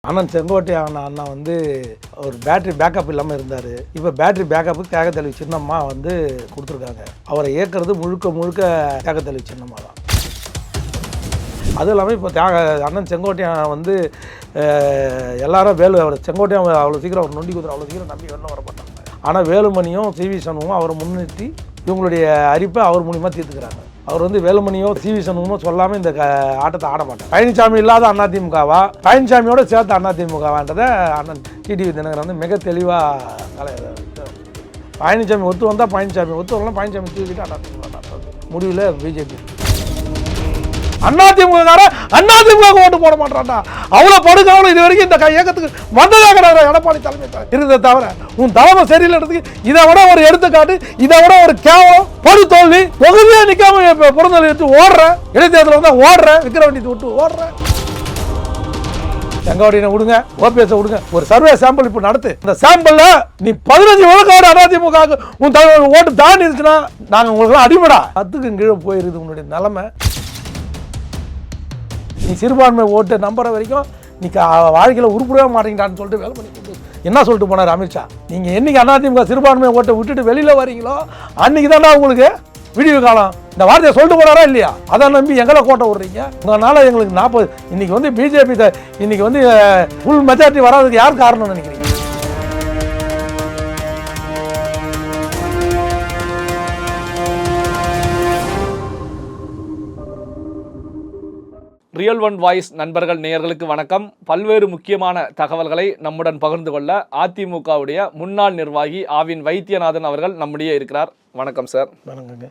அண்ணன் செங்கோட்டையான அண்ணா வந்து ஒரு பேட்டரி பேக்கப் இல்லாமல் இருந்தார். இப்போ பேட்டரி பேக்கப்புக்கு தியாகத்தலைவி சின்னம்மா வந்து கொடுத்துருக்காங்க. அவரை இயக்கிறது முழுக்க முழுக்க தியாகத்தலைவி சின்னம்மா தான். அதுவும் இல்லாமல் இப்போ அண்ணன் செங்கோட்டையன் வந்து எல்லாரும் அவர் செங்கோட்டையன் அவ்வளோ சீக்கிரம் அவர் நொண்டி குதிரை அவ்வளோ சீக்கிரம் நம்பி வெளில வரப்பட்டாங்க. ஆனால் வேலுமணியும் சிவி சண்முகம் அவரை முன்னிறுத்தி இவங்களுடைய அரிப்பை அவர் மூலிமா தீர்த்துக்கிறாங்க. அவர் வந்து வேலுமணியோ சிவி சண்முகமோ சொல்லாமல் இந்த ஆட்டத்தை ஆட மாட்டார். பழனிசாமி இல்லாத அதிமுகவா, பழனிசாமியோட சேர்த்த அதிமுகவான்றதை அண்ணன் டிடிவி தினகரன் வந்து மிக தெளிவாக பழனிசாமி ஒத்து வந்தால் பழனிசாமி, ஒத்து வரலாம் பழனிசாமி தூக்கிட்டு அதிமுக முடிவில் பிஜேபி. அதிமுக ஓட்டு போட மாட்டான்டா. அவ்வளோ படுக்காவலும் இது வரைக்கும் இந்த இயக்கத்துக்கு வந்ததாக எடப்பாடி தலைமை இருந்ததை தவிர உன் தலைமை சரியில்லைன்றதுக்கு இதை விட ஒரு எடுத்துக்காட்டு, இதை விட ஒரு கேவலம், படு தோல்வி. தொகுதியாக நிற்காம பிறந்தலை எடுத்து ஓடுற, இடைத்தேர்தல் வந்தால் ஓடுற, விக்கிரவாண்டி விட்டு ஓடுற. செங்கோட்டையனை விடுங்க, ஓபிஎஸ் விடுங்க, ஒரு சர்வே சாம்பிள் இப்போ நடத்து. இந்த சாம்பிள்ல நீ 15 விழுக்காடு அதிமுக உன் தலைவர் ஓட்டு தாண்டி இருந்துச்சுன்னா நாங்கள் உங்களுக்கு அடிமடா 10க்கு கீழே போயிருது உன்னுடைய நிலைமை. நீ சிறுபான்மை ஓட்டு நம்புற வரைக்கும் நீ வாழ்க்கையில் உருப்படவே மாட்டேங்கிறான்னு சொல்லிட்டு வேலை பண்ணி என்ன சொல்லிட்டு போனார் அமித்ஷா. நீங்கள் என்னைக்கு அதிமுக சிறுபான்மை ஓட்டை விட்டுட்டு வெளியில் வரீங்களோ அன்னைக்கு தானே உங்களுக்கு விடிவு காலம். இந்த வார்த்தையை சொல்லிட்டு போனாரா இல்லையா? அதை நம்பி எங்களை கோட்டை விடுறீங்க. உங்களால் எங்களுக்கு 40 இன்னைக்கு வந்து பிஜேபி இன்னைக்கு வந்து ஃபுல் மெஜாரிட்டி வராதுக்கு யார் காரணம்னு நினைக்கிறீங்க? ரியல் ஒன் வாய்ஸ் நண்பர்கள் நேயர்களுக்கு வணக்கம். பல்வேறு முக்கியமான தகவல்களை நம்முடன் பகிர்ந்து கொள்ள அதிமுகவுடைய முன்னாள் நிர்வாகி ஆவின் வைத்தியநாதன் அவர்கள் நம்முடைய இருக்கிறார். வணக்கம் சார். வணக்கங்க.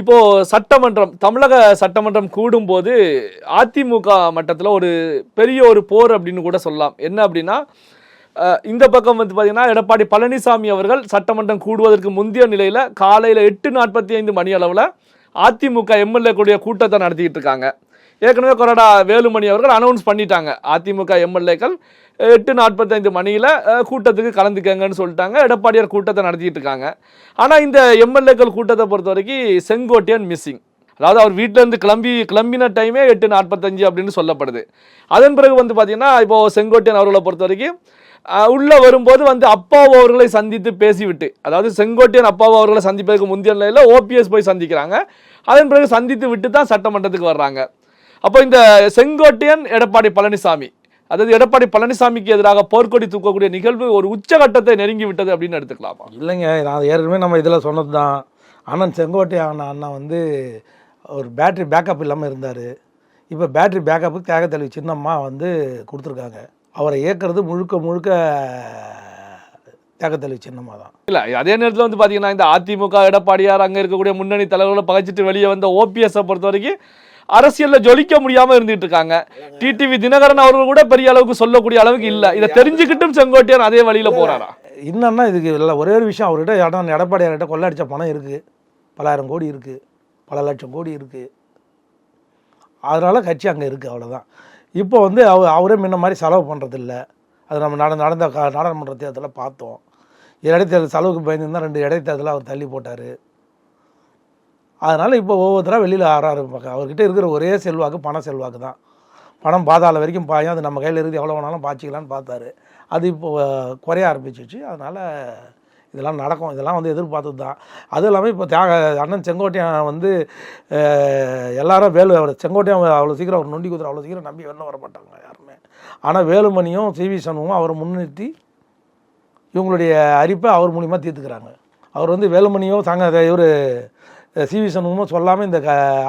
இப்போ சட்டமன்றம், தமிழக சட்டமன்றம் கூடும்போது அதிமுக மட்டத்தில் ஒரு பெரிய ஒரு போர் அப்படின்னு கூட சொல்லலாம். என்ன அப்படின்னா, இந்த பக்கம் வந்து பார்த்தீங்கன்னா எடப்பாடி பழனிசாமி அவர்கள் சட்டமன்றம் கூடுவதற்கு முந்தைய நிலையில் காலையில் 8:45 மணி அளவில் அதிமுக எம்எல்ஏ கூடிய கூட்டத்தை நடத்திக்கிட்டு இருக்காங்க. ஏற்கனவே கொறடா வேலுமணி அவர்கள் அனௌன்ஸ் பண்ணிட்டாங்க, அதிமுக எம்எல்ஏக்கள் 8:45 மணியில் கூட்டத்துக்கு கலந்துக்கங்கன்னு சொல்லிட்டாங்க. எடப்பாடியார் கூட்டத்தை நடத்திட்டு இருக்காங்க. ஆனால் இந்த எம்எல்ஏக்கள் கூட்டத்தை பொறுத்த வரைக்கும் செங்கோட்டையன் மிஸ்ஸிங். அதாவது அவர் வீட்டிலேருந்து கிளம்பின டைமே 8:45 அப்படின்னு சொல்லப்படுது. அதன் பிறகு வந்து பார்த்தீங்கன்னா இப்போது செங்கோட்டையன் அவர்களை பொறுத்த வரைக்கும் உள்ளே வரும்போது வந்து அப்பாவு அவர்களை சந்தித்து பேசிவிட்டு, அதாவது செங்கோட்டையன் அப்பாவு அவர்களை சந்திப்பதற்கு முந்தைய நிலையில் ஓபிஎஸ் போய் சந்திக்கிறாங்க. அதன் பிறகு சந்தித்து விட்டு தான் சட்டமன்றத்துக்கு வர்றாங்க. அப்போ இந்த செங்கோட்டையன் எடப்பாடி பழனிசாமி, அதாவது எடப்பாடி பழனிசாமிக்கு எதிராக போர்க்கொடி தூக்கக்கூடிய நிகழ்வு ஒரு உச்சகட்டத்தை நெருங்கி விட்டது அப்படின்னு எடுத்துக்கலாமா? இல்லைங்க, நான் ஏற்கனவே நம்ம இதில் சொன்னது தான். அண்ணன் செங்கோட்டையன் அண்ணா வந்து ஒரு பேட்டரி பேக்கப் இல்லாமல் இருந்தார். இப்போ பேட்டரி பேக்கப்புக்கு தியாகத்தலைவி சின்னம்மா வந்து கொடுத்துருக்காங்க. அவரை இயக்கிறது முழுக்க முழுக்க தியாகத்தலைவி சின்னம்மா தான். இல்லை, அதே நேரத்தில் வந்து பார்த்தீங்கன்னா இந்த அதிமுக எடப்பாடியார் அங்கே இருக்கக்கூடிய முன்னணி தலைவர்களை பகைச்சிட்டு வெளியே வந்த ஓபிஎஸ்ஸை பொறுத்த வரைக்கும் அரசியலில் ஜொலிக்க முடியாமல் இருந்துட்டு இருக்காங்க. டிடிவி தினகரன் அவர்கள் கூட பெரிய அளவுக்கு சொல்லக்கூடிய அளவுக்கு இல்லை. இதை தெரிஞ்சுக்கிட்டும் செங்கோட்டையன் அதே வழியில் போறாரா? என்னன்னா இதுக்கு இல்லை, ஒரே ஒரு விஷயம், அவர்கிட்ட எடப்பாடியார்கிட்ட கொள்ளடிச்ச பணம் இருக்குது, பல ஆயிரம் கோடி இருக்குது, பல லட்சம் கோடி இருக்குது. அதனால கட்சி அங்கே இருக்குது, அவ்வளோதான். இப்போ வந்து அவரே முன்ன மாதிரி செலவு பண்ணுறதில்ல. அது நம்ம நடந்த நாடாளுமன்ற தேர்தலில் பார்த்தோம். இடைத்தேர்தல் செலவுக்கு பயந்துருந்தால் 2 இடைத்தேர்தலில் அவர் தள்ளி போட்டார். அதனால் இப்போ ஒவ்வொருத்தராக வெளியில் ஆரம்பிப்பாங்க. அவர்கிட்ட இருக்கிற ஒரே செல்வாக்கு பண செல்வாக்கு தான். பணம் பாதாள வரைக்கும் பாயும், அது நம்ம கையில் இருந்து எவ்வளோ வேணாலும் பாய்ச்சிக்கலான்னு பார்த்தாரு. அது இப்போ குறைய ஆரம்பிச்சிச்சு. அதனால் இதெல்லாம் நடக்கும், இதெல்லாம் வந்து எதிர்பார்த்தது தான். அதுவும் இல்லாமல் இப்போ அண்ணன் செங்கோட்டையன் வந்து எல்லாரும் அவர் செங்கோட்டையன் அவ்வளோ சீக்கிரம் அவர் நொண்டி குதிரை அவ்வளோ சீக்கிரம் நம்பி வெளில வரமாட்டாங்க யாருமே. ஆனால் வேலுமணியும் சிவி சண்முகம் அவரை முன்னிறுத்தி இவங்களுடைய அரிப்பை அவர் மூலிமா தீர்த்துக்கிறாங்க. அவர் வந்து வேலுமணியோ இவர் சிவி சண்முகமும் சொல்லாமல் இந்த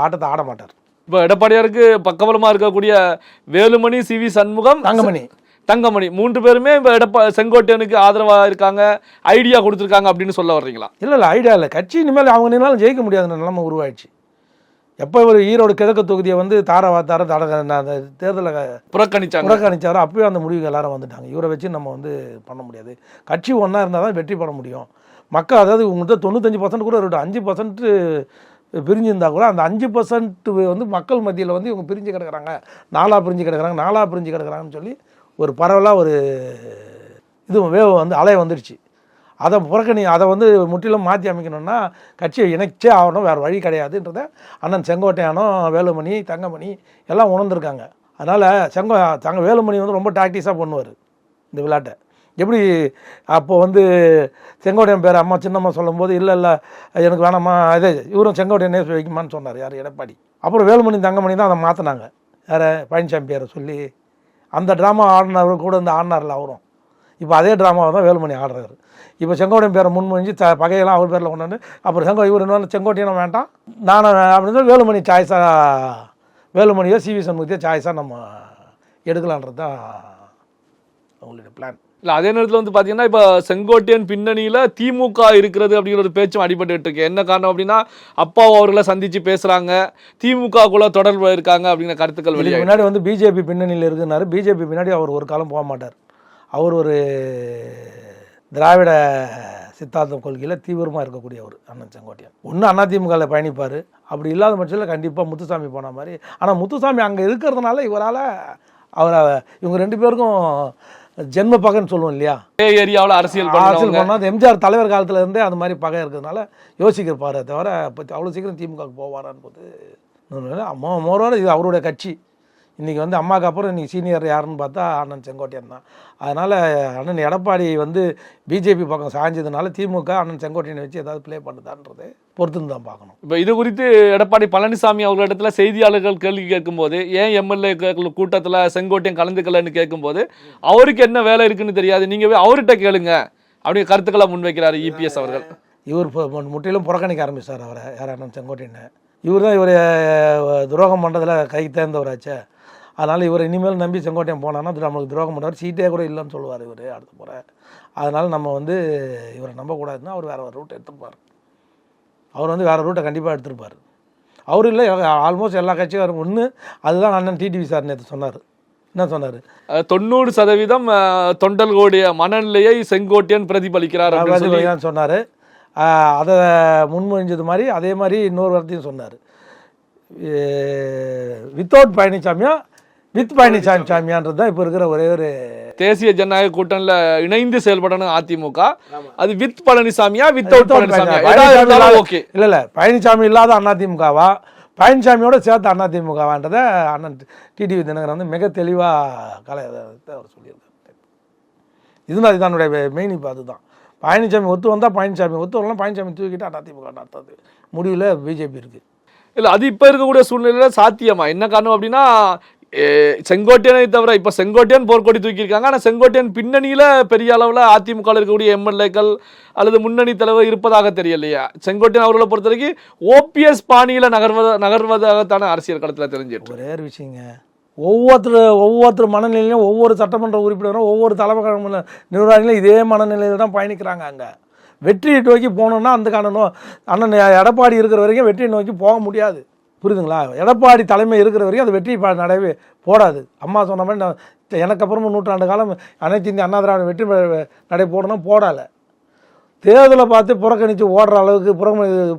ஆட்டத்தை ஆட மாட்டார். இப்போ எடப்பாடியாருக்கு பக்கபலமாக இருக்கக்கூடிய வேலுமணி, சிவி சண்முகம், தங்கமணி 3 பேருமே இப்போ செங்கோட்டையனுக்கு ஆதரவாக இருக்காங்க, ஐடியா கொடுத்துருக்காங்க அப்படின்னு சொல்ல வர்றீங்களா? இல்லை, ஐடியா இல்லை. கட்சி இனிமேல் அவங்க நின்னாலும் ஜெயிக்க முடியாத நிலைமை உருவாயிடுச்சு. எப்போ ஒரு ஈரோடு கிழக்கு தொகுதியை வந்து தேர்தலை புறக்கணிச்சாரோ அப்பவே அந்த முடிவுக்கு எல்லாரும் வந்துட்டாங்க. இவரை வச்சு நம்ம வந்து பண்ண முடியாது. கட்சி ஒன்றா இருந்தால் தான் வெற்றி பெற முடியும். மக்கள், அதாவது உங்கள்கிட்ட 95% கூட இருக்கட்டும், 5% பிரிஞ்சிருந்தால் கூட அந்த 5% வந்து மக்கள் மத்தியில் வந்து இவங்க பிரிஞ்சு கிடக்கிறாங்க, 4 பிரிஞ்சு கிடக்கிறாங்கன்னு சொல்லி ஒரு பரவலாக ஒரு இது வந்து அலை வந்துடுச்சு. அதை வந்து முற்றிலும் மாற்றி அமைக்கணும்னா கட்சியை இணைச்சே ஆகணும், வேறு வழி கிடையாதுன்றதை அண்ணன் செங்கோட்டையானோ வேலுமணி தங்கமணி எல்லாம் உணர்ந்திருக்காங்க. அதனால் வேலுமணி வந்து ரொம்ப டாக்டிஸாக பண்ணுவார் இந்த விளையாட்டை. எப்படி அப்போ வந்து செங்கோட்டையன் பேர் அம்மா சின்னம்மா சொல்லும்போது இல்லை எனக்கு வேணாம்மா அதே இவரும் செங்கோட்டையனே வைக்குமான்னு சொன்னார் யார், எடப்பாடி. அப்புறம் வேலுமணி தங்கமணி தான் அதை மாற்றினாங்க. யார், பழனிசாமி பேரை சொல்லி அந்த ட்ராமா ஆடினவர் கூட இந்த ஆடினார்ல அவரும். இப்போ அதே ட்ராமாவை தான் வேலுமணி ஆடுறாரு. இப்போ செங்கோட்டையன் பேரை முன்மொழிஞ்சு பகையெல்லாம் அவர் பேரில் கொண்டாந்து அப்புறம் இவர் இன்னொன்று செங்கோட்டையனும் வேண்டாம் நான் அப்படின்னு வேலுமணி சாய்ஸாக வேலுமணியோ சிவி சண்முகத்தையோ சாய்ஸாக நம்ம எடுக்கலான்றது தான் அவங்களுடைய பிளான். இல்லை, அதே நேரத்தில் வந்து பார்த்தீங்கன்னா இப்போ செங்கோட்டையன் பின்னணியில் திமுக இருக்கிறது அப்படிங்கிற ஒரு பேச்சும் அடிபட்டு இருக்கு. என்ன காரணம் அப்படின்னா அப்பா அவர்களை சந்தித்து பேசுகிறாங்க, திமுகக்குள்ள தொடர்பு இருக்காங்க அப்படிங்கிற கருத்துக்கள் வெளியே. முன்னாடி வந்து பிஜேபி பின்னணியில் இருக்குனாரு. பிஜேபி பின்னாடி அவர் ஒரு காலம் போக மாட்டார். அவர் ஒரு திராவிட சித்தாந்த கொள்கையில் தீவிரமாக இருக்கக்கூடியவர் அண்ணன் செங்கோட்டையன். ஒன்று அதிமுகவில் பயணிப்பார், அப்படி இல்லாத பட்சத்தில் கண்டிப்பாக முத்துசாமி போன மாதிரி. ஆனால் முத்துசாமி அங்கே இருக்கிறதுனால இவரால் இவங்க 2 பேருக்கும் ஜென்ம பகைன்னு சொல்லுவோம் இல்லையா, ஏரியாவில் அரசியல் பண்ணால் எம்ஜிஆர் தலைவர் காலத்தில் இருந்தே அந்த மாதிரி பகை இருக்கிறதுனால யோசிக்கிறப்பாரு தவிர அவ்வளோ சீக்கிரம் திமுகவுக்கு போவாரான்னு போது மோரோட இது அவருடைய கட்சி. இன்றைக்கி வந்து அம்மாவுக்கு அப்புறம் இன்றைக்கி சீனியர் யாருன்னு பார்த்தா அண்ணன் செங்கோட்டையன் தான். அதனால் அண்ணன் எடப்பாடி வந்து பிஜேபி பக்கம் சாய்ஞ்சதுனால திமுக அண்ணன் செங்கோட்டையனை வச்சு ஏதாவது ப்ளே பண்ணுதான்றது பொறுத்துன்னு தான் பார்க்கணும். இப்போ இது குறித்து எடப்பாடி பழனிசாமி அவர்களிடத்துல செய்தியாளர்கள் கேள்வி கேட்கும்போது ஏன் எம்எல்ஏ கூட்டத்தில் செங்கோட்டையன் கலந்துக்கலன்னு கேட்கும்போது அவருக்கு என்ன வேலை இருக்குன்னு தெரியாது, நீங்கள் அவர்கிட்ட கேளுங்க அப்படிங்கிற கருத்துக்களை முன்வைக்கிறார் இபிஎஸ் அவர்கள். இவர் முற்றிலும் புறக்கணிக்க ஆரம்பிச்சார் அவரை, யார் அண்ணன் செங்கோட்டையனை. இவர் தான் இவர் துரோகம் பண்ணுறதுல கை தேர்ந்தவராச்சே. அதனால் இவர் இனிமேல் நம்பி செங்கோட்டையன் போனான்னா நம்மளுக்கு துரோகம் பண்ணுவார், சீட்டே கூட இல்லைன்னு சொல்லுவார் இவர் அடுத்த முறை. அதனால் நம்ம வந்து இவரை நம்பக்கூடாதுன்னா அவர் வேறு ஒரு ரூட் எடுத்துருப்பார். அவர் வந்து வேறு ரூட்டை கண்டிப்பாக எடுத்துருப்பார். அவர் இல்லை, ஆல்மோஸ்ட் எல்லா கட்சியும் ஒன்று. அதுதான் அண்ணன் டிடிவி சார் நேற்று சொன்னார். என்ன சொன்னார், 90% தொண்டர்களுடைய மனநிலையை செங்கோட்டையன் பிரதிபலிக்கிறார் அப்படின்னு சொன்னார். அதை முன்மொழிஞ்சது மாதிரி அதே மாதிரி இன்னொரு வார்த்தையும் சொன்னார், வித்தவுட் பழனிசாமியா வித் பழனிசாமியான்றது தான் இப்போ இருக்கிற ஒரே ஒரு தேசிய ஜனநாயக கூட்டணியில் இணைந்து செயல்படணும் அதிமுக. அது வித் பழனிசாமியா வித்தவுட் பழனிசாமியா? ஓகே, இல்லை பழனிசாமி இல்லாத அதிமுகவா பழனிசாமியோட சேர்த்து அதிமுகவான்றதை அண்ணன் டிடிவி தினகரன் வந்து மிக தெளிவாக அவர் சொல்லியிருக்காரு. இதுதான் இதனுடைய மெயின். இப்போ அதுதான் பழனிசாமி ஒத்து வந்தால் பழனிசாமி, ஒத்து வரலாம் பழனிசாமி தூக்கிட்டு அதிமுக நடத்தாது முடிவில் பிஜேபி இருக்குது. இல்லை, அது இப்போ இருக்கக்கூடிய சூழ்நிலையில் சாத்தியமா? என்ன காரணம் அப்படின்னா செங்கோட்டையனை தவிர இப்போ செங்கோட்டையன் போர்க்கொடி தூக்கியிருக்காங்க, ஆனால் செங்கோட்டையன் பின்னணியில் பெரிய அளவில் அதிமுக இருக்கக்கூடிய எம்எல்ஏக்கள் அல்லது முன்னணி தலைவர் இருப்பதாக தெரியலையா? செங்கோட்டையன் அவர்களை பொறுத்த வரைக்கும் ஓபிஎஸ் பாணியில் நகர்வதாகத்தான அரசியல் களத்தில் தெரிஞ்சிட்டு ஒரே ஒரு விஷயங்க. ஒவ்வொருத்தர் மனநிலையிலும் ஒவ்வொரு சட்டமன்ற உறுப்பினரும் ஒவ்வொரு தலைமை நிர்வாகிகளும் இதே மனநிலையில் தான் பயணிக்கிறாங்க. அங்கே வெற்றியை நோக்கி போகணுன்னா அந்த காரணம் அண்ணன் எடப்பாடி இருக்கிற வரைக்கும் வெற்றியை நோக்கி போக முடியாது. புரியுதுங்களா? எடப்பாடி தலைமை இருக்கிற வரைக்கும் அது வெற்றி நடவே போடாது. அம்மா சொன்ன மாதிரி எனக்கு அப்புறமா 100 ஆண்டு காலம் அனைத்து இந்திய அண்ணா திராவிட வெற்றி நடை போடணும் போடலை. தேர்தலை பார்த்து புறக்கணித்து ஓடுற அளவுக்கு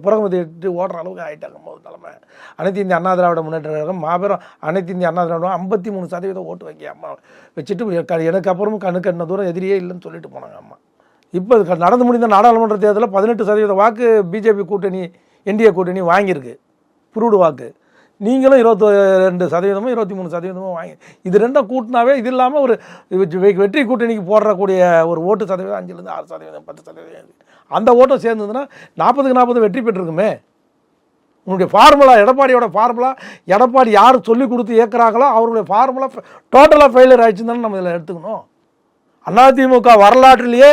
புறக்கணித்து ஓடுற அளவுக்கு ஆகிட்டாங்க போது தலைமை. அனைத்து இந்திய அண்ணா திராவிட முன்னேற்ற கழகம் மாபெரும் அனைத்து இந்திய அண்ணா திராவிட 53% ஓட்டு வைக்க அம்மா வச்சுட்டு எனக்கு அப்புறமும் கண்ணுக்கண்ண தூரம் எதிரியே இல்லைன்னு சொல்லிட்டு போனாங்க அம்மா. இப்போ நடந்து முடிந்த நாடாளுமன்ற தேர்தலில் 18% வாக்கு பிஜேபி கூட்டணி என்டிஏ கூட்டணி வாங்கியிருக்கு, புரூடு வாக்கு. நீங்களும் 22%, 23% வாங்கி இது ரெண்டும் கூட்டினாவே இது இல்லாமல் ஒரு வெற்றி கூட்டணிக்கு போடக்கூடிய ஒரு ஓட்டு சதவீதம் 5லேருந்து 6%, 10% அந்த ஓட்டம் சேர்ந்ததுன்னா 40க்கு 40 வெற்றி பெற்றிருக்குமே. உன்னுடைய ஃபார்முலா, எடப்பாடியோட ஃபார்முலா, எடப்பாடி யார் சொல்லி கொடுத்து இயக்குறாங்களோ அவருடைய ஃபார்முலா டோட்டலாக ஃபெயிலியர் ஆயிடுச்சுன்னு தானே நம்ம இதில் எடுத்துக்கணும். அதிமுக வரலாற்றிலேயே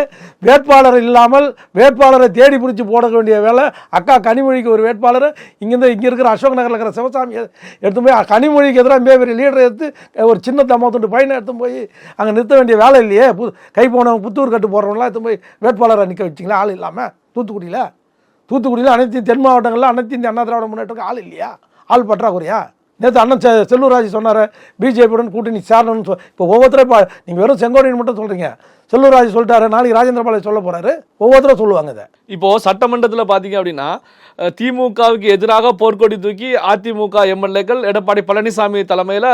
வேட்பாளர் இல்லாமல் வேட்பாளரை தேடி பிடிச்சி போட வேண்டிய வேலை அக்கா கனிமொழிக்கு ஒரு வேட்பாளர் இங்கே இருக்கிற அசோக் நகரில் இருக்கிற சிவசாமி எடுத்து போய் கனிமொழிக்கு எதிராக பெரிய லீடரை எடுத்து ஒரு சின்ன தம்மத்துண்டு பையனை எடுத்து போய் அங்கே நிறுத்த வேண்டிய வேலை இல்லையே. கை போனவங்க புத்தூர் கட்டு போடுறவங்களாம் எடுத்து போய் வேட்பாளரை நிற்க வச்சிங்களா ஆள் இல்லாமல்? தூத்துக்குடியில் அனைத்து தென் மாவட்டங்களில் அனைத்து இந்திய அண்ணா திராவிட முன்னேற்றத்துக்கு ஆள் இல்லையா? ஆள் பற்றாக்குறையா? நேற்று அண்ணன் செல்லூர் ராஜு சொன்னார் பிஜேபியுடன் கூட்டணி சேரணும்னு இப்போ ஒவ்வொருத்தரும் இப்போ நீங்கள் வெறும் செங்கோட்டையன் மட்டும் சொல்கிறீங்க. செல்லூர் ராஜு சொல்லிட்டாரு, நாளைக்கு ராஜேந்திர பாலாஜி சொல்ல போறாரு, ஒவ்வொருத்தரும் சொல்லுவாங்க இதை. இப்போ சட்டமன்றத்துல பாத்தீங்க அப்படின்னா திமுகவுக்கு எதிராக போர்க்கொடி தூக்கி அதிமுக எம்எல்ஏக்கள் எடப்பாடி பழனிசாமி தலைமையில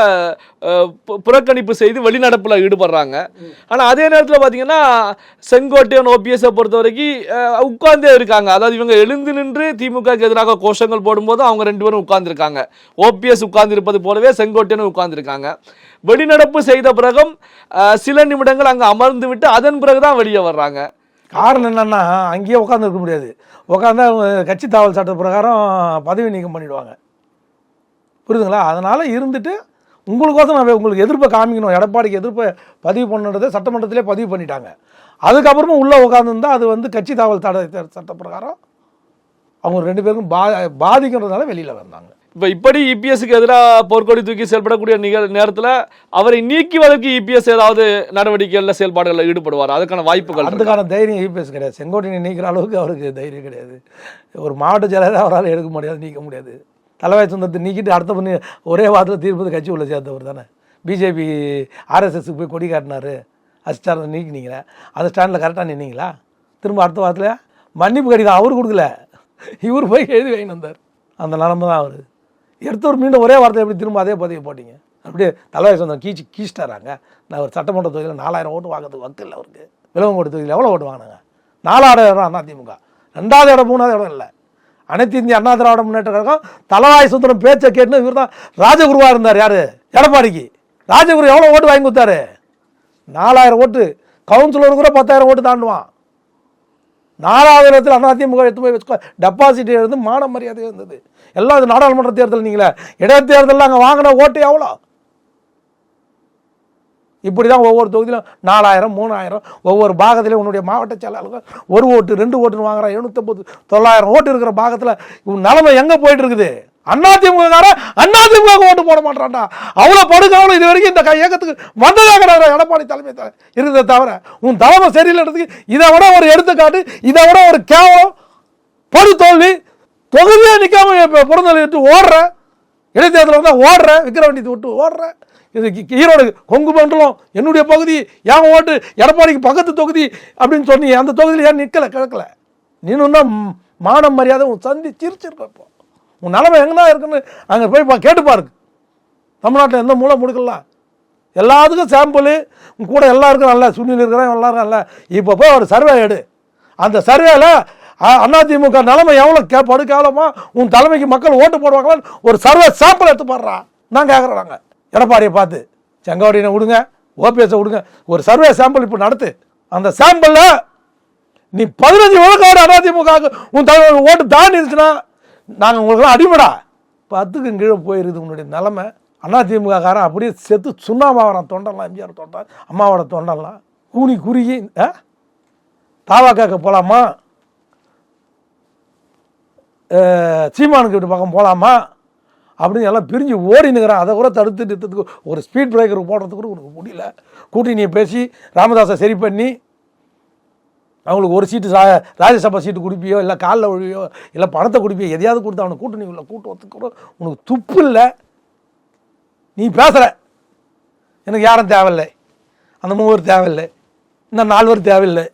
புறக்கணிப்பு செய்து வெளிநடப்புல ஈடுபடுறாங்க. ஆனா அதே நேரத்துல பாத்தீங்கன்னா செங்கோட்டையன் ஓபிஎஸ் பொறுத்த வரைக்கும் உட்கார்ந்தே இருக்காங்க. அதாவது இவங்க எழுந்து நின்று திமுகவுக்கு எதிராக கோஷங்கள் போடும்போது அவங்க 2 பேரும் உட்கார்ந்துருக்காங்க. ஓபிஎஸ் உட்கார்ந்து இருப்பது போலவே செங்கோட்டையனும் உட்கார்ந்துருக்காங்க. வெளிநடப்பு செய்த பிறகும் சில நிமிடங்கள் அங்க அமர்ந்து விட்டு அதன் பிறகுதான் வெளியே வர்றாங்க. காரணம் என்னன்னா, அங்கேயே உட்காந்து இருக்க முடியாது. உட்காந்தா கட்சி தாவல் சட்ட பிரகாரம் பதவி நீக்கம் பண்ணிடுவாங்க. புரியுதுங்களா? அதனால இருந்துட்டு உங்களுக்கோசம் நான் உங்களுக்கு எதிர்ப்பை காமிக்கணும், எடப்பாடிக்கு எதிர்ப்பை பதிவு பண்ணுறதை சட்டமன்றத்திலே பதிவு பண்ணிட்டாங்க. அதுக்கப்புறமா உள்ளே உட்காந்துருந்தா அது கட்சி தாவல் தடை சட்ட பிரகாரம் அவங்க 2 பேருக்கும் பாதிக்கிறதுனால வெளியில் வந்தாங்க. இப்போ இப்படி இபிஎஸ்க்கு எதிராக போர்க்கொடி தூக்கி செயல்படக்கூடிய நேரத்தில் அவரை நீக்குவதற்கு இபிஎஸ் ஏதாவது நடவடிக்கைகளில் செயல்பாடுகளில் ஈடுபடுவார், அதுக்கான வாய்ப்புகள்? அதுக்கான தைரியம் இபிஎஸ் கிடையாது. செங்கோட்டையை நீக்கிற அளவுக்கு அவருக்கு தைரியம் கிடையாது. ஒரு மாவட்ட செயலரை அவரால் எடுக்க முடியாது, நீக்க முடியாது. தலைவாய் சுந்தரத்தை நீக்கிட்டு அடுத்த பண்ணி ஒரே வாரத்தில் தீர்ப்பது கட்சி உள்ள சேர்த்தவர் தானே. பிஜேபி ஆர்எஸ்எஸ்க்கு போய் கொடி காட்டினார், அஸ்டாரை நீக்கினீங்களா? அந்த ஸ்டாண்டில் கரெக்டாக நின்னீங்களா? திரும்ப அடுத்த வாரத்தில் மன்னிப்பு கடிதம் அவர் கொடுக்கல, இவர் போய் எழுதி வாங்கிட்டு வந்தார். அந்த நிலமை தான் அவர் எடுத்தவர். மீண்டும் ஒரே வார்த்தை எப்படி திரும்ப அதே பதவி போட்டிங்க? அப்படியே தலைவாய் சுந்தரம் கீச்சிட்டாராங்க. நான் ஒரு சட்டமன்ற தொகுதியில் 4000 ஓட்டு வாங்கிறதுக்கு வக்கு இல்லை அவருக்கு. விலவங்கோடு தொகுதியில் எவ்வளோ ஓட்டு வாங்கினாங்க? 4000 இடம் அதிமுக, 2வது இடம் 3வது இடம் இல்லை. அனைத்து இந்திய அண்ணா திராவிட முன்னேற்ற கழகம் தலைவாய் சுந்தரம் பேச்சை கேட்டுன்னு இவர் தான் ராஜகுருவாக இருந்தார். யார்? எடப்பாடிக்கு. ராஜகுரு எவ்வளோ ஓட்டு வாங்கி கொடுத்தாரு? 4000 ஓட்டு. கவுன்சிலர் கூட 10,000 ஓட்டு தாண்டுவான். 4வது இடத்துல அதிமுக எடுத்து போய் வச்சுக்கோ. டெபாசிட் இருந்து மான மரியாதை இருந்தது. எல்லாம் இது நாடாளுமன்ற தேர்தல். நீங்களே இடைத்தேர்தலில் அங்கே வாங்கின ஓட்டு எவ்வளோ? இப்படி தான் ஒவ்வொரு தொகுதியிலும் 4000 3000 ஒவ்வொரு பாகத்திலையும் உன்னுடைய மாவட்ட செயலாளர்கள் 1 ஓட்டு 2 ஓட்டுன்னு வாங்குறான். 750 900 ஓட்டு இருக்கிற பாகத்தில் இவன் நிலைமை எங்கே போயிட்டு இருக்குது? அதிமுக ஓட்டு போட மாட்டான்டா. அவ்வளோ படுக்காவலும் இது வரைக்கும் இந்த இயக்கத்துக்கு வந்ததாக கிடையாது எடப்பாடி தலைமை இருந்ததை தவிர. உன் தலைமை சரியில்லைன்றதுக்கு இதை விட ஒரு எடுத்துக்காட்டு, இதை விட ஒரு கேவலம், பொது தோல்வி. தொகுதியாக நிற்காம பிறந்தட்டு ஓடுற, இடைத்தேர்தலில் வந்தால் ஓடுற, விக்கிரவண்டி விட்டு ஓடுற. இது ஈரோடு கொங்கு மண்டலம் என்னுடைய பகுதி, ஏன் ஓட்டு எடப்பாடிக்கு பக்கத்து தொகுதி அப்படின்னு சொன்னி அந்த தொகுதியில் ஏன் நிற்கலை கிழக்கல? நீனுன்னா மானம் மரியாதை உன் சந்தி சிரிச்சிருக்கப்போ. உன் நிலைமை எங்கன்னா இருக்குன்னு அங்கே போய் கேட்டுப்பாருக்கு. தமிழ்நாட்டில் எந்த மூலம் முடுக்கலாம், எல்லாத்துக்கும் சாம்பிள் கூட எல்லாருக்கும் நல்ல சுனில் இருக்கிறாங்க, எல்லாரும் நல்ல. இப்போ போய் ஒரு சர்வே எடு. அந்த சர்வேல அதிமுக நிலைமை எவ்வளோ படுக்காலமா உன் தலைமைக்கு மக்கள் ஓட்டு போடுவாங்களான்னு ஒரு சர்வே சாம்பிள் எடுத்து போடுறா. நான் கேட்குறாங்க எடப்பாடியை பார்த்து, செங்கோட்டையனை விடுங்க, ஓபிஎஸை விடுங்க, ஒரு சர்வே சாம்பிள் இப்போ நடத்து. அந்த சாம்பிளில் நீ 15 விழுக்காடு அதிமுக உன் தலைமை ஓட்டு தாண்டி இருந்துச்சுன்னா நாங்கள் உங்களுக்குலாம் அடிமடா. 10க்கு கீழே போயிருது உன்னுடைய நிலைமை. அதிமுக காரன் அப்படியே செத்து சுண்ணாமாவரம் தொண்டலாம், எம்ஜிஆர் தொண்டன், அம்மாவோட தொண்டலாம் கூனி குறுகி தாவாக்காக்க போகலாமா, சீமானுக்கு வீட்டு பக்கம் போகலாமா அப்படின்னு எல்லாம் பிரிஞ்சு ஓடினுங்கிறான். அதை கூட தடுத்துட்டு ஒரு ஸ்பீட் பிரேக்கர் போடுறதுக்கு கூட உனக்கு முடியல. கூட்டணியை பேசி ராமதாஸை சரி பண்ணி அவங்களுக்கு ஒரு சீட்டு ராஜ்யசபா சீட்டு கொடுப்பியோ, இல்லை காலில் ஒழியோ, இல்லை பணத்தை கொடுப்பியோ, எதையாவது கொடுத்து அவனை கூட்டணி உள்ள கூட்டுறதுக்கு கூட உனக்கு துப்பு இல்லை. நீ பேசுகிற எனக்கு யாரும் தேவையில்லை, அந்த 3 பேர் தேவையில்லை, இந்த 4 பேர் தேவையில்லை,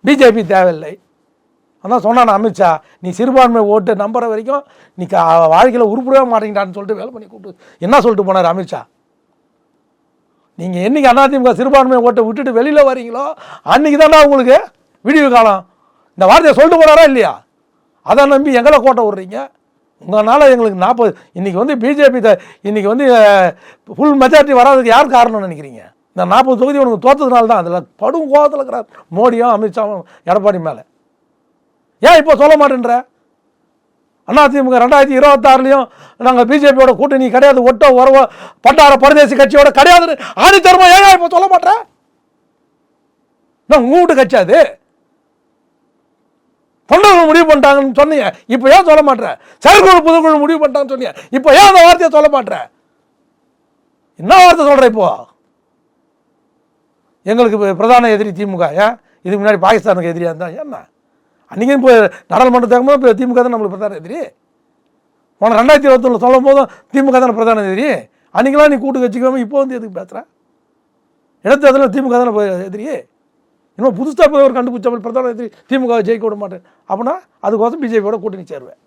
பிஜேபி தேவையில்லை. அதான் சொன்னான் அமித்ஷா, நீ சிறுபான்மை ஓட்டு நம்புற வரைக்கும் நீ வாழ்க்கையில் உருப்படவே மாட்டேங்கிட்டான்னு சொல்லிட்டு வேலை பண்ணி கூப்பிட்டு என்ன சொல்லிட்டு போனார் அமித்ஷா? நீங்கள் என்னைக்கு அதிமுக சிறுபான்மை ஓட்டை விட்டுட்டு வெளியில் வரீங்களோ அன்றைக்கி தானே உங்களுக்கு விடிவு காலம். இந்த வார்த்தையை சொல்லிட்டு போனாரா இல்லையா? அதை நம்பி எங்களை கோட்டை விட்றீங்க. உங்களால் எங்களுக்கு 40 இன்றைக்கி பிஜேபி இன்றைக்கி ஃபுல் மெஜாரிட்டி வராதுக்கு யார் காரணம்னு நினைக்கிறீங்க? இந்த 40 தொகுதி உனக்கு தோற்றதுனால தான். அதில் படும் கோபத்தில் இருக்கிறார் மோடியும் அமித்ஷாவும் எடப்பாடி மேலே. ஏன் இப்போ சொல்ல மாட்டேன்ற? அதிமுக 2026 நாங்கள் பிஜேபியோட கூட்டணி கிடையாது, ஒட்டோ உறவோ பட்டார பரதேசி கட்சியோட கிடையாது ஆணித்தரமா ஏன் இப்போ சொல்ல மாட்டேன்? நான் உங்க வீட்டு கட்சி அது தொண்டர்கள் முடிவு பண்ணிட்டாங்கன்னு சொன்னீங்க, இப்போ ஏன் சொல்ல மாட்டேன்? செயற்குழு புதுக்குழு முடிவு பண்ணிட்டாங்கன்னு சொன்னீங்க, இப்போ ஏன் அந்த வார்த்தையை சொல்ல மாட்டேன்? என்ன வார்த்தை சொல்கிறேன் இப்போ? எங்களுக்கு பிரதான எதிரி திமுக. ஏன் இதுக்கு முன்னாடி பாகிஸ்தானுக்கு எதிரியாக இருந்தா என்ன? அன்றைக்கி இப்போ நாடாளுமன்றத்துக்கு இப்போ திமுக தான் நம்மளுக்கு பிரதான எதிரி. போன 2021 சொல்லும் போதும் திமுக தானே பிரதான எதிரி. அன்றைக்கெல்லாம் நீ கூட்டு வச்சுக்காம இப்போ எதுக்கு பேசுகிற? இடைத்தேர்தலில் திமுக தானே எதிரியே. இன்னும் புதுசாக போய் ஒரு கண்டுபிடிச்ச பிரதான எதிரி திமுக ஜெயிக்க விட மாட்டேன் அப்படின்னா அதுக்கோசம் பிஜேபியோட கூட்டணி சேருவேன்.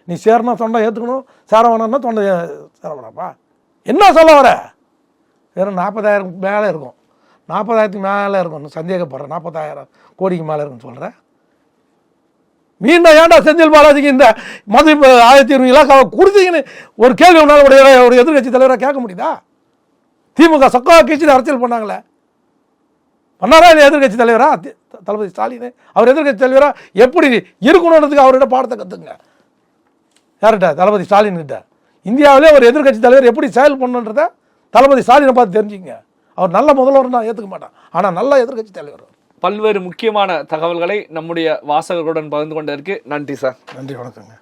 நீ சேரனா தொண்டை ஏற்றுக்கணும், சேர வேணாம்னா தொண்டை சேர வேணாப்பா. என்ன சொல்ல வர? வெறும் 40,000 மேலே இருக்கும், 40,000 மேலே இருக்கும். சந்தேகப்படுறேன் 40,000 கோடிக்கு மேலே இருக்குன்னு சொல்கிறேன். மீண்டும் ஏன்டா செந்தில் பாலாஜிக்கு இந்த மதிப்பு 1200 இலாக்காவை கொடுத்தீங்கன்னு ஒரு கேள்வி ஒன்றால் ஒரு எதிர்கட்சி தலைவராக கேட்க முடியுதா? திமுக சக்கா கட்சியில் அரசியல் பண்ணாங்களே, பண்ணாரா இல்லை எதிர்கட்சி தலைவரா தளபதி ஸ்டாலின்? அவர் எதிர்கட்சி தலைவரா எப்படி இருக்கணுன்றதுக்கு அவர்கிட்ட பாடத்தை கற்றுங்க. யார்கிட்ட? தளபதி ஸ்டாலின் கிட்ட. இந்தியாவிலே ஒரு எதிர்கட்சி தலைவர் எப்படி செயல் பண்ணணுன்றத தளபதி ஸ்டாலினை பார்த்து தெரிஞ்சுங்க. அவர் நல்ல முதல்வர் நான் ஏற்றுக்க மாட்டேன், ஆனால் நல்ல எதிர்கட்சி தலைவர். பல்வேறு முக்கியமான தகவல்களை நம்முடைய வாசகர்களுடன் பகிர்ந்து கொண்டதற்கு நன்றி சார். நன்றி, வணக்கங்க.